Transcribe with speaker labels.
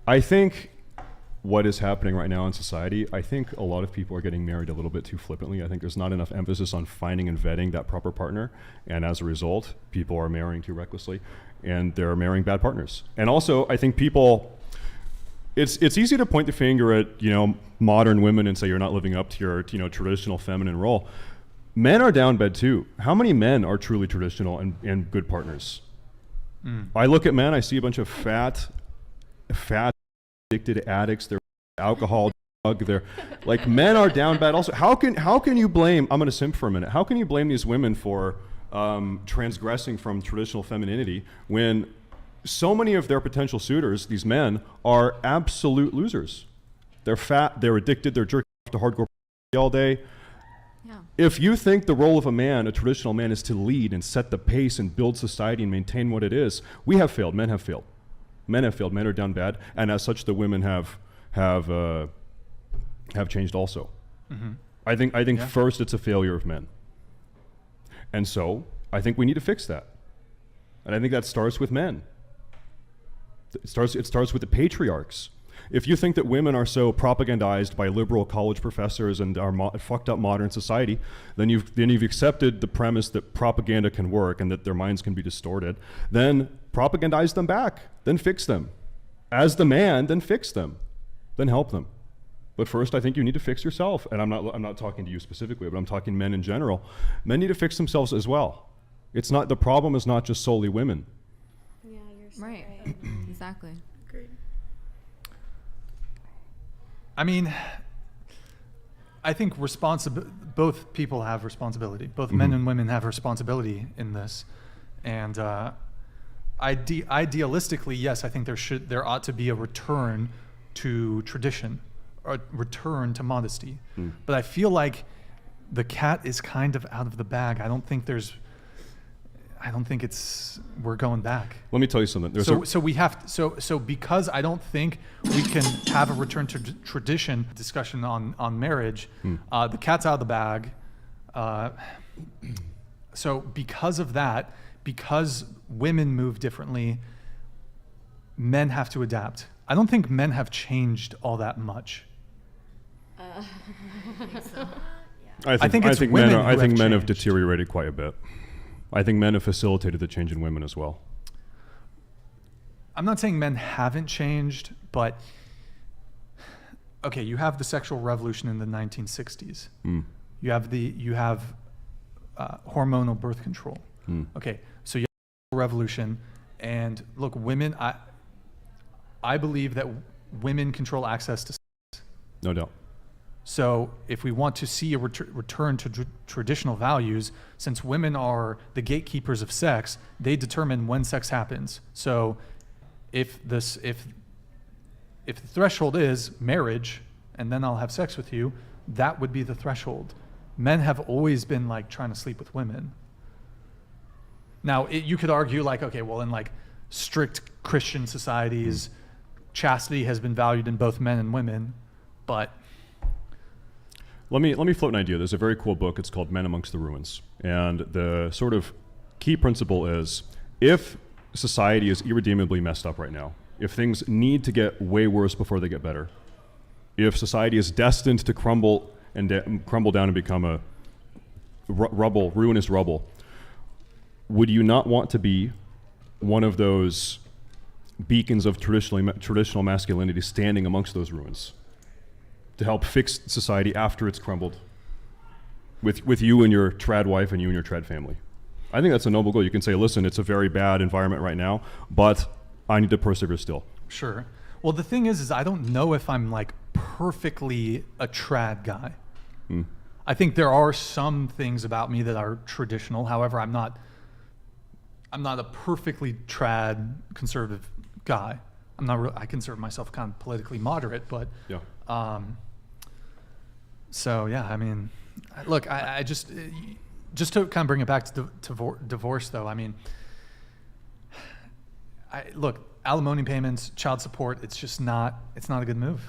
Speaker 1: I think what is happening right now in society, I think a lot of people are getting married a little bit too flippantly. I think there's not enough emphasis on finding and vetting that proper partner. And as a result, people are marrying too recklessly and they're marrying bad partners. And also, I think people, it's easy to point the finger at, modern women and say you're not living up to your, traditional feminine role. Men are down bad too. How many men are truly traditional and good partners? I look at men, I see a bunch of fat addicted addicts. They're alcohol, drug. They're like, men are down bad also. How can you blame? I'm going to simp for a minute. How can you blame these women for transgressing from traditional femininity when so many of their potential suitors, these men, are absolute losers? They're fat. They're addicted. They're jerking off to hardcore all day.
Speaker 2: Yeah.
Speaker 1: If you think the role of a man, a traditional man, is to lead and set the pace and build society and maintain what it is, we have failed. Men have failed. Men have failed. Men are down bad, and as such, the women have changed also. Mm-hmm. I think first it's a failure of men, and so I think we need to fix that, and I think that starts with men. It starts with the patriarchs. If you think that women are so propagandized by liberal college professors and our fucked up modern society, then you've accepted the premise that propaganda can work and that their minds can be distorted. Then propagandize them back. Then fix them. As the man, then fix them. Then help them. But first, I think you need to fix yourself. And I'm not talking to you specifically, but I'm talking men in general. Men need to fix themselves as well. The problem is not just solely women.
Speaker 2: Yeah, you're so
Speaker 3: right. Exactly.
Speaker 2: Agreed.
Speaker 4: I mean, I think both people have responsibility. Both men and women have responsibility in this. And idealistically, yes, I think there ought to be a return to tradition, or a return to modesty. But I feel like the cat is kind of out of the bag. I don't think we're going back.
Speaker 1: Let me tell you something.
Speaker 4: So because I don't think we can have a return to tradition discussion on marriage, the cat's out of the bag. So because of that, because women move differently, men have to adapt. I don't think men have changed all that much.
Speaker 2: I think so.
Speaker 1: I think men have deteriorated quite a bit. I think men have facilitated the change in women as well.
Speaker 4: I'm not saying men haven't changed, but okay, you have the sexual revolution in the 1960s. You have hormonal birth control. Okay, so you have the revolution, and look, women. I believe that women control access to sex.
Speaker 1: No doubt.
Speaker 4: So if we want to see a return to traditional values, since women are the gatekeepers of sex, they determine when sex happens. So if the threshold is marriage, and then I'll have sex with you, that would be the threshold. Men have always been like trying to sleep with women. Now, you could argue like, okay, well, in like strict Christian societies, chastity has been valued in both men and women, but
Speaker 1: Let me float an idea. There's a very cool book. It's called Men Amongst the Ruins. And the sort of key principle is, if society is irredeemably messed up right now, if things need to get way worse before they get better, if society is destined to crumble down and become a ruinous rubble, would you not want to be one of those beacons of traditional masculinity standing amongst those ruins to help fix society after it's crumbled with you and your trad wife and you and your trad family? I think that's a noble goal. You can say, listen, it's a very bad environment right now, but I need to persevere still.
Speaker 4: Sure. Well, the thing is I don't know if I'm like perfectly a trad guy. I think there are some things about me that are traditional. However, I'm not a perfectly trad conservative guy. I consider myself kind of politically moderate, but
Speaker 1: yeah.
Speaker 4: So yeah, I mean, look, I just to kind of bring it back to divorce, though. I mean, look, alimony payments, child support. It's just not. It's not a good move.